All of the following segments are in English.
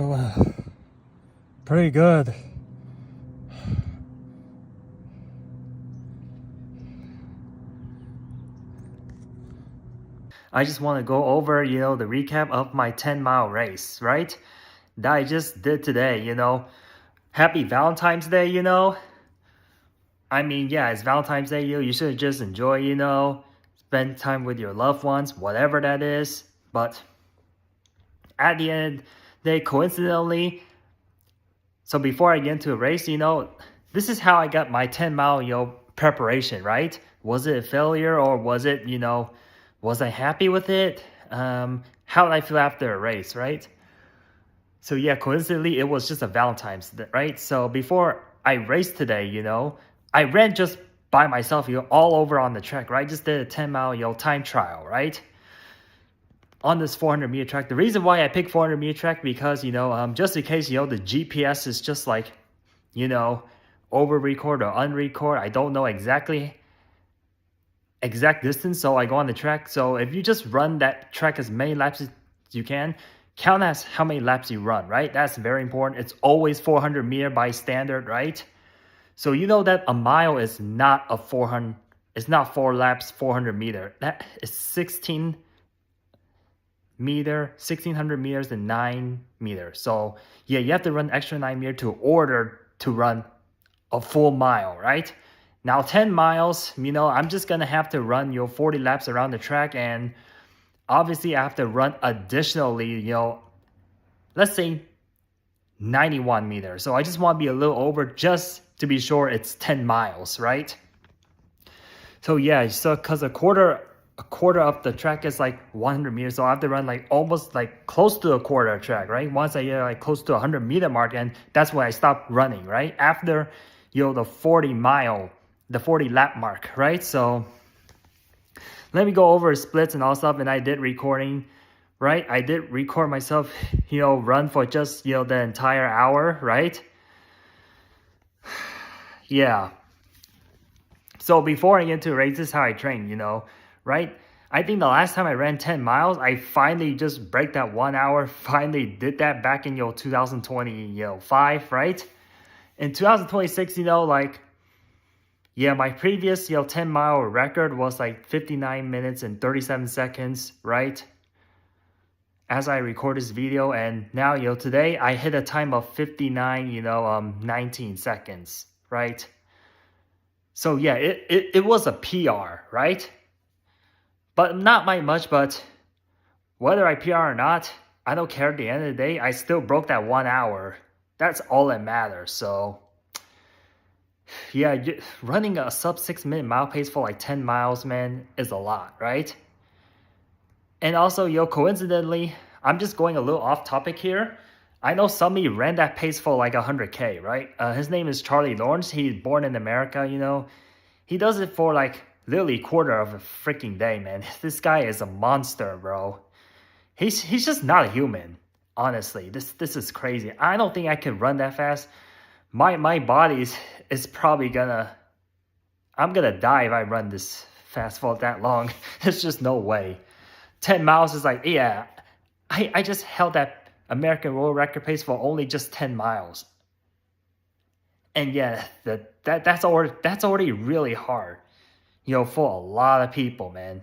well, pretty good. I just want to go over, the recap of my 10-mile race, right? That I just did today, Happy Valentine's Day, I mean, yeah, it's Valentine's Day, you should just enjoy, spend time with your loved ones, whatever that is. But at the end of the day, coincidentally, so before I get into a race, this is how I got my 10-mile, preparation, right? Was it a failure or was it, was I happy with it? How did I feel after a race, right? So yeah, coincidentally, it was just a Valentine's Day, right? So before I raced today, I ran just by myself, all over on the track, right? Just did a 10-mile, time trial, right? On this 400-meter track. The reason why I picked 400-meter track because, just in case, the GPS is just like, over record or unrecord. I don't know exact distance, so I go on the track. So if you just run that track as many laps as you can, count as how many laps you run, right? That's very important. It's always 400-meter by standard, right? So you know that a mile is not a 400, it's not 4 laps, 400-meter. That is 1600 meters and 9 meters. So yeah, you have to run extra 9 meters to order to run a full mile, right? Now 10 miles, I'm just gonna have to run 40 laps around the track, and obviously I have to run additionally, let's say 91 meters. So I just want to be a little over just to be sure it's 10 miles, right? So yeah, so because a quarter of the track is like 100 meters, so I have to run like almost like close to a quarter of track, right? Once I get like close to 100-meter mark, and that's when I stop running, right? After the 40 lap mark, right? So let me go over splits and all stuff. And I did recording, right? I did record myself, run for just, the entire hour, right? Yeah. So before I get into a race, this is how I train, right? I think the last time I ran 10 miles, I finally just break that 1 hour, finally did that back in, 2025, right? In 2026, yeah, my previous, 10-mile record was like 59 minutes and 37 seconds, right? As I record this video, and now, today I hit a time of 59, 19 seconds, right? So yeah, it was a PR, right? But not by much, but whether I PR or not, I don't care. At the end of the day, I still broke that 1 hour. That's all that matters. So yeah, running a sub 6-minute mile pace for like 10 miles, man, is a lot, right? And also, coincidentally, I'm just going a little off topic here. I know somebody ran that pace for like 100K, right? His name is Charlie Lawrence. He's born in America, He does it for like literally quarter of a freaking day, man. This guy is a monster, bro. He's just not a human, honestly. This is crazy. I don't think I can run that fast. My body is probably I'm gonna die if I run this fast for that long. There's just no way. 10 miles is like, yeah, I just held that American world record pace for only just 10 miles. And yeah, that's already really hard, for a lot of people, man.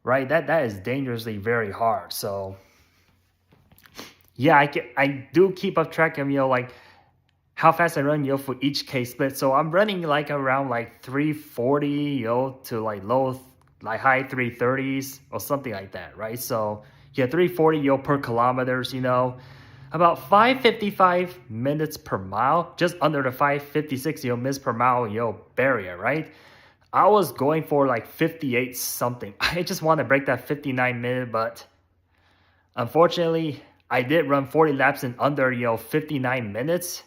Right? That is dangerously very hard. So yeah, I do keep up track of, like how fast I run, for each K split. So I'm running like around like 340, to like like high 330s or something like that, right? So yeah, 340, per kilometers, about 555 minutes per mile, just under the 556, minutes per mile, barrier, right? I was going for like 58 something. I just want to break that 59 minute, but unfortunately, I did run 40 laps in under, 59 minutes.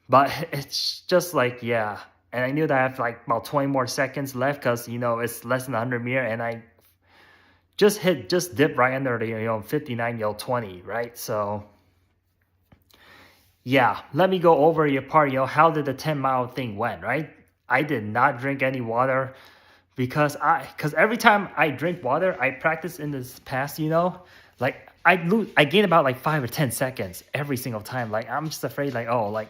But it's just like, yeah. And I knew that I have like about 20 more seconds left because, it's less than 100 meter. And I just dipped right under the, 59, 20, right? So, yeah. Let me go over your part, how did the 10-mile thing went, right? I did not drink any water because every time I drink water, I practice in this past, like I gain about like 5 or 10 seconds every single time. Like I'm just afraid like, oh, like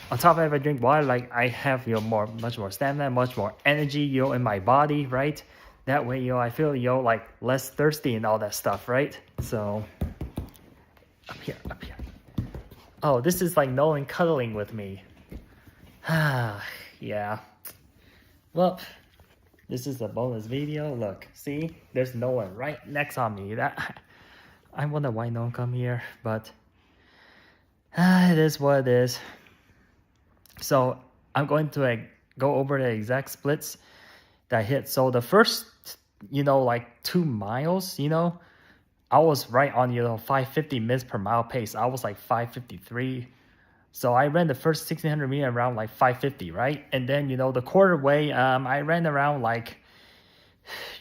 on top of if I drink water, like I have, much more stamina, much more energy, in my body, right? That way, I feel, like less thirsty and all that stuff, right? So up here. Oh, this is like Nolan cuddling with me. Yeah. Well, this is a bonus video. Look, see, there's Nolan right next on me. I wonder why no one come here, but it is what it is. So I'm going to go over the exact splits that I hit. So the first, like 2 miles, I was right on, 550 minutes per mile pace. I was like 553. So I ran the first 1600 meter around like 550, right? And then, the quarter way, I ran around like,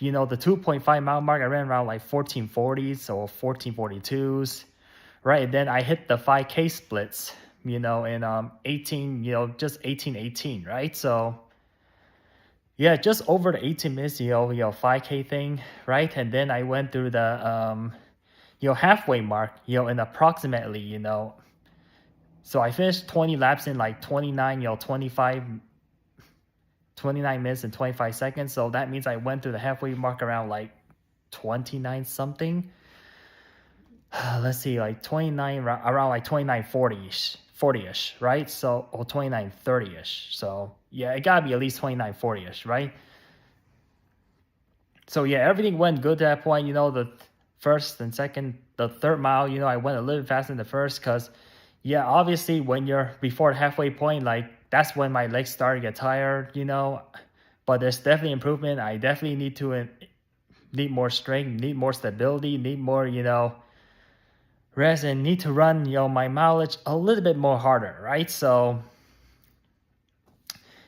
the 2.5 mile mark, I ran around like 1440s or 1442s, right? And then I hit the 5K splits, in 18, just 18, right? So yeah, just over the 18 minutes, 5K thing, right? And then I went through the, halfway mark, in approximately, so I finished 20 laps in like 29 minutes and 25 seconds. So that means I went through the halfway mark around like 29 something. Let's see, like 29, around like 29, 40-ish, right? So, or 29, 30-ish. So yeah, it gotta be at least 29, 40-ish, right? So yeah, everything went good at that point. The first and second, the third mile, I went a little bit faster than the first because, yeah, obviously when you're before the halfway point, like that's when my legs start to get tired, But there's definitely improvement. I definitely need more strength, need more stability, need more, rest, and need to run, my mileage a little bit more harder, right? So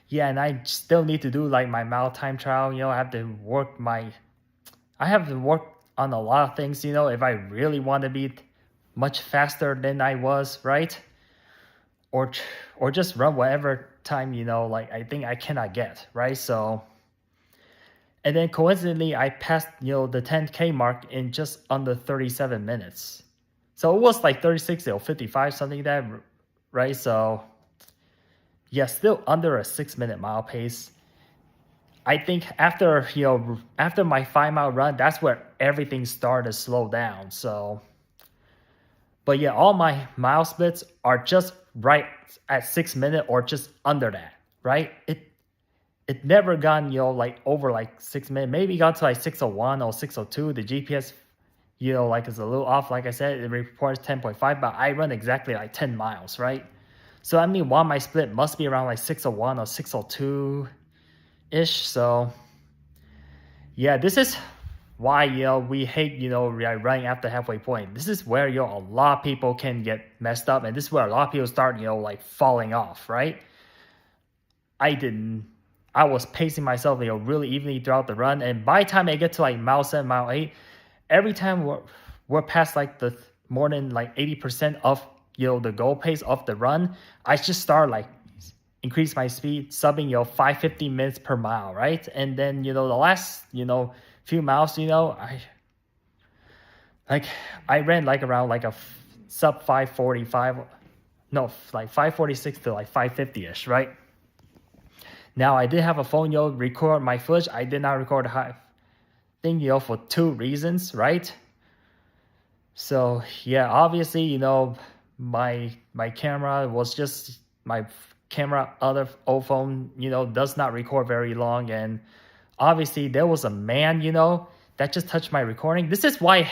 yeah, and I still need to do like my mile time trial. I have to work on a lot of things, if I really want to be much faster than I was, right? Or just run whatever time, like I think I cannot get, right? So, and then coincidentally, I passed, the 10K mark in just under 37 minutes. So it was like 36 or 55, something like that, right? So yeah, still under a 6-minute mile pace. I think after my 5-mile run, that's where everything started to slow down. So, but yeah, all my mile splits are just right at 6 minutes or just under that, right? It never gone, like over like 6 minutes, maybe got to like 601 or 602. The GPS, like is a little off. Like I said, it reports 10.5, but I run exactly like 10 miles, right? So I mean, my split must be around like 601 or 602-ish. So yeah, this is why, we hate, running after halfway point. This is where, a lot of people can get messed up. And this is where a lot of people start, like falling off, right? I was pacing myself, really evenly throughout the run. And by the time I get to like mile 7, mile 8, every time we're past like the more than like 80% of, the goal pace of the run, I just start like increase my speed, subbing, 550 minutes per mile, right? And then, the last, few miles, I ran like around like a sub 545, no, like 546 to like 550-ish, right? Now I did have a phone, record my footage. I did not record the high thing, for 2 reasons, right? So yeah, obviously, my camera was just my camera, other old phone, does not record very long. And obviously there was a man, that just touched my recording. This is why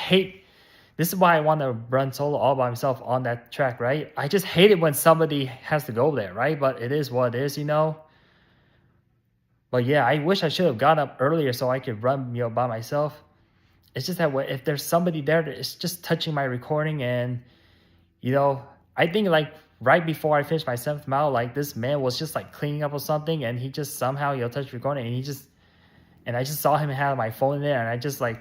I want to run solo all by myself on that track, right? I just hate it when somebody has to go there, right? But it is what it is, But yeah, I wish I should have got up earlier so I could run, by myself. It's just that if there's somebody there that is just touching my recording and, I think like right before I finished my 7th mile, like this man was just like cleaning up or something, and he just somehow, touched recording, and I just saw him have my phone in there, and I just like,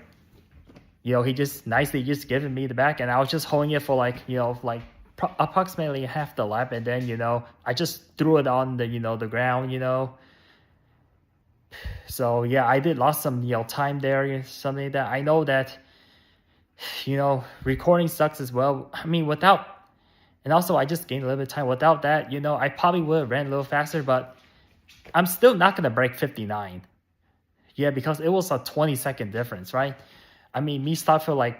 he just nicely just given me the back, and I was just holding it for like, approximately half the lap, and then, I just threw it on the, the ground, So yeah, I did lost some, time there, something like that. I know that you know, recording sucks as well. I mean, without, and also I just gained a little bit of time. Without that, you know, I probably would have ran a little faster, but I'm still not going to break 59. Yeah, because it was a 20-second difference, right? I mean, me start for like,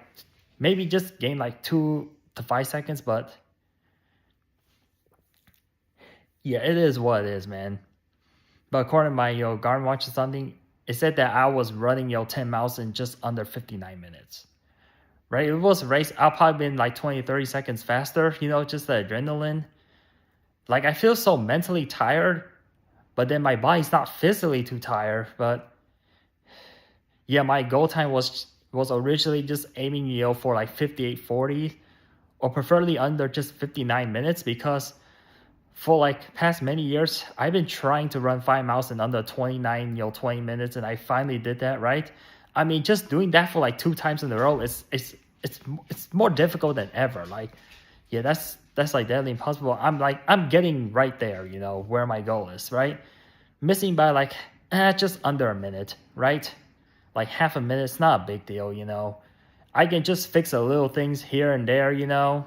maybe just gain like 2 to 5 seconds, but yeah, it is what it is, man. But according to my, you know, Garmin watch or something, it said that I was running, you know, 10 miles in just under 59 minutes. Right? If it was a race, I'll probably been like 20, 30 seconds faster, you know, just the adrenaline. Like I feel so mentally tired, but then my body's not physically too tired. But yeah, my goal time was originally just aiming, you know, for like 58:40 or preferably under just 59 minutes because for like past many years, I've been trying to run 5 miles in under 29, you know, 20 minutes, and I finally did that, right? I mean, just doing that for like 2 times in a row it's more difficult than ever. Like, yeah, that's like deadly impossible. I'm getting right there, you know, where my goal is, right? Missing by like just under a minute, right? Like half a minute, it's not a big deal, you know. I can just fix a little things here and there, you know.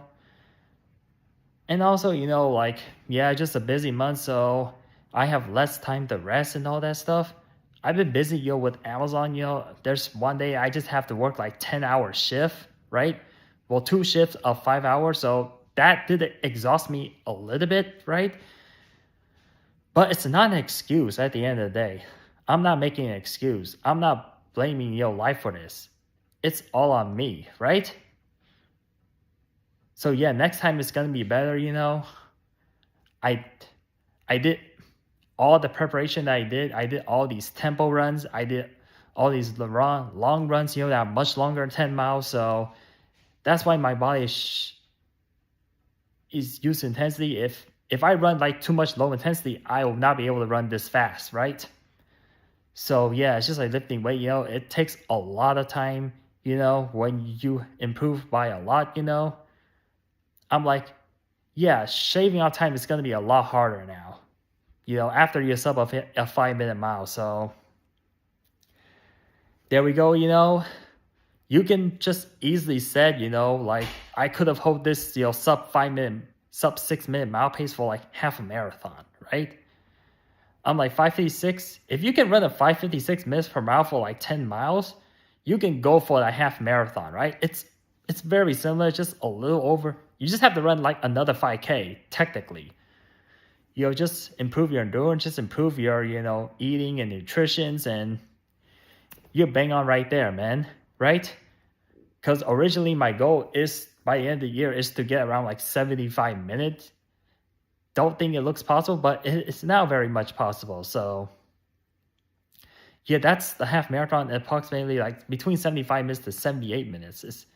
And also, you know, like, yeah, just a busy month, so I have less time to rest and all that stuff. I've been busy, you know, with Amazon, you know, there's one day I just have to work like 10-hour shift, right? Well, 2 shifts of 5 hours, so that did exhaust me a little bit, right? But it's not an excuse at the end of the day. I'm not making an excuse. I'm not blaming, you know, life for this. It's all on me, right? So yeah, next time it's gonna be better, you know. I did all the preparation that I did. I did all these tempo runs. I did all these long runs, you know, that are much longer than 10 miles. So that's why my body is used to intensity. If I run like too much low intensity, I will not be able to run this fast, right? So yeah, it's just like lifting weight, you know, it takes a lot of time, you know, when you improve by a lot, you know. I'm like, yeah, shaving off time is going to be a lot harder now, you know, after you sub a 5-minute mile. So there we go, you know. You can just easily said, you know, like I could have held this, you know, sub 6-minute mile pace for like half a marathon, right? I'm like 5:56. If you can run a 5:56 minutes per mile for like 10 miles, you can go for a half marathon, right? It's very similar, just a little over. You just have to run like another 5K technically. You know, just improve your endurance, just improve your, you know, eating and nutritions, and you're bang on right there, man, right? Because originally my goal is by the end of the year is to get around like 75 minutes. Don't think it looks possible, but it's now very much possible. So yeah, that's the half marathon, approximately like between 75 minutes to 78 minutes.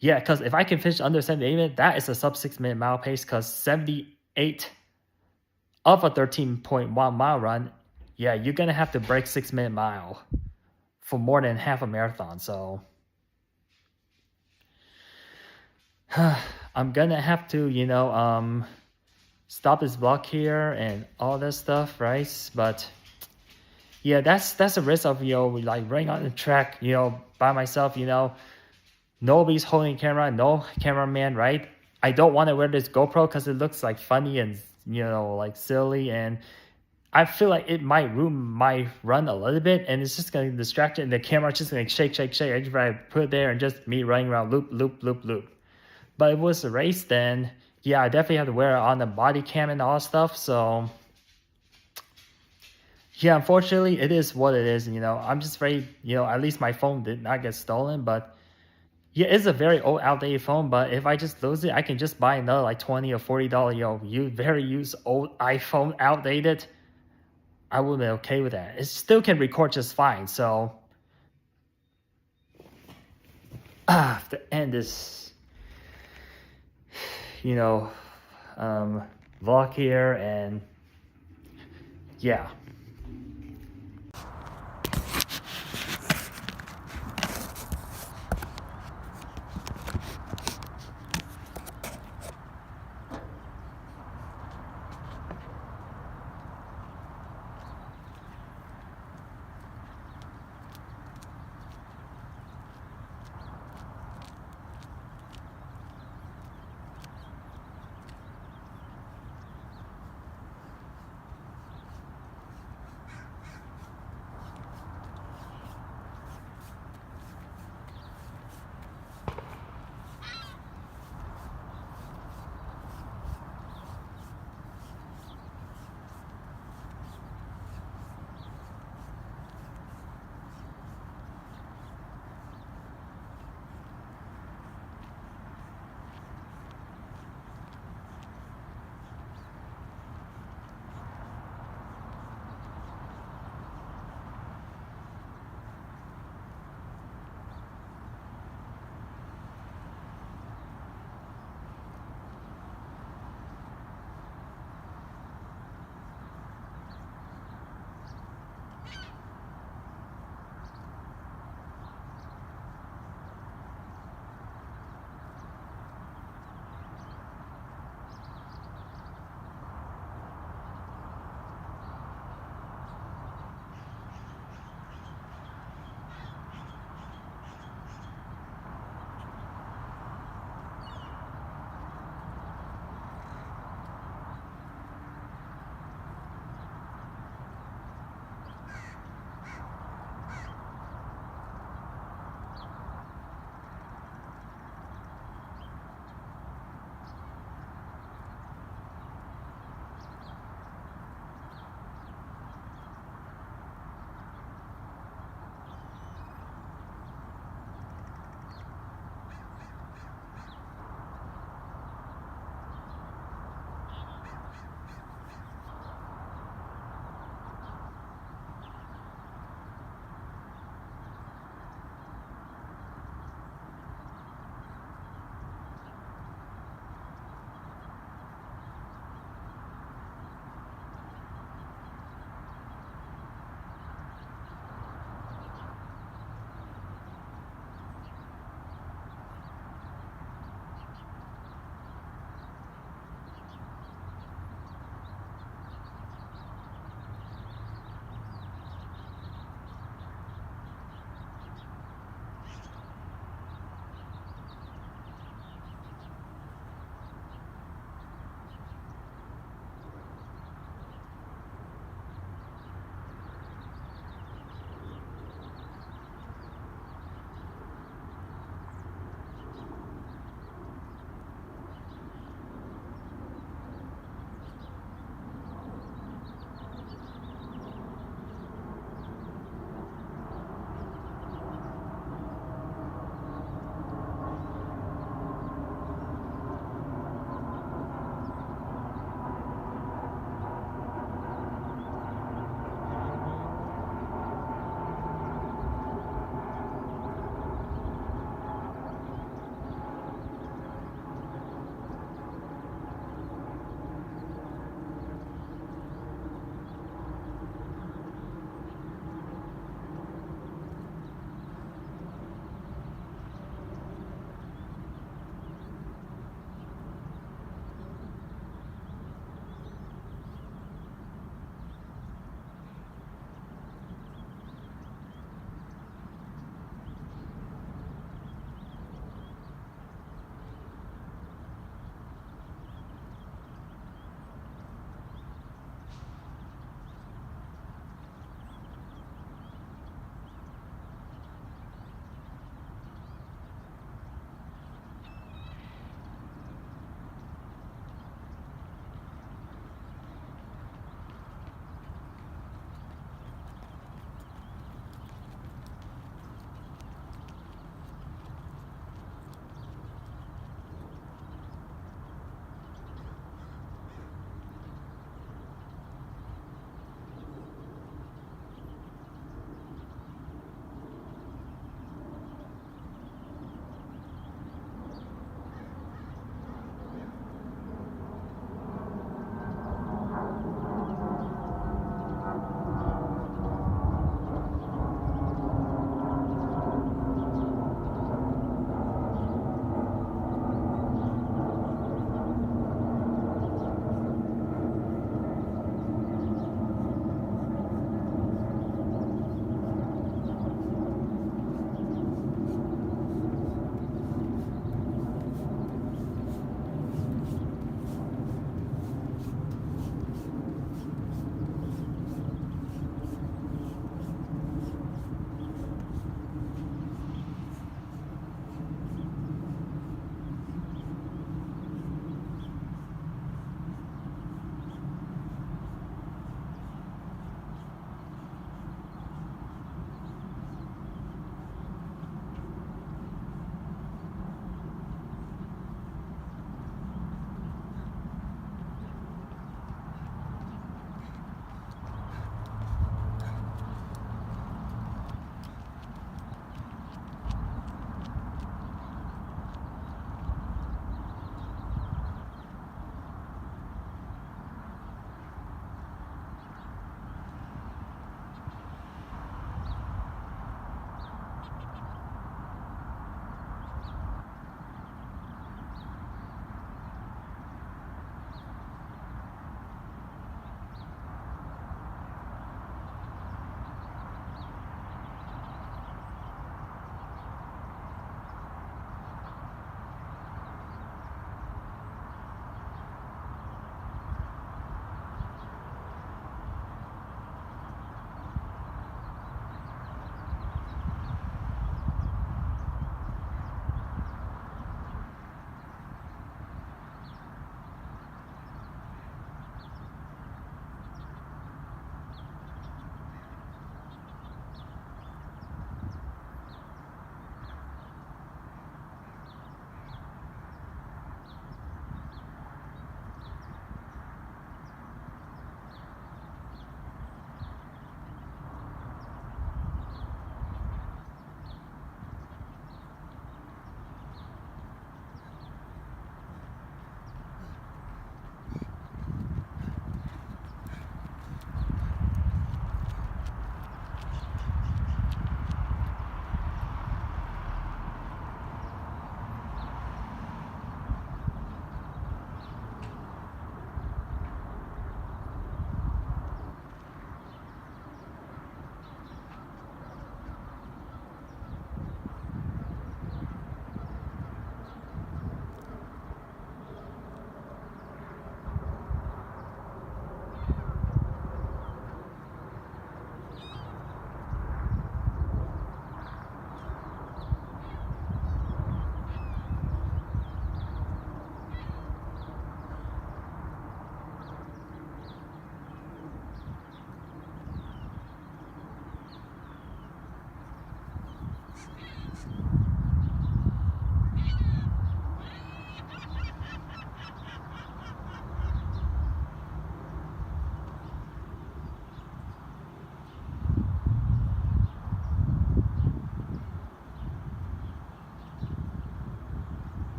Yeah, because if I can finish under 78 minutes, that is a sub 6-minute mile pace, because 78 of a 13.1 mile run, yeah, you're going to have to break 6-minute mile for more than half a marathon. So I'm going to have to, you know, stop this block here and all that stuff, right? But yeah, that's a risk of, you know, like running on the track, you know, by myself, you know. Nobody's holding camera, no cameraman, right? I don't want to wear this GoPro because it looks like funny and, you know, like silly, and I feel like it might ruin my run a little bit, and it's just going to distract it, and the camera's just going to shake. I just put it there and just me running around loop. But if it was a race, then yeah, I definitely have to wear it on the body cam and all stuff. So yeah, unfortunately, it is what it is. You know, I'm just afraid, you know, at least my phone did not get stolen, but yeah, it's a very old, outdated phone, but if I just lose it, I can just buy another like $20 or $40, you know, very used old iPhone, outdated. I would be okay with that. It still can record just fine. So, the end is, you know, vlog here, and yeah.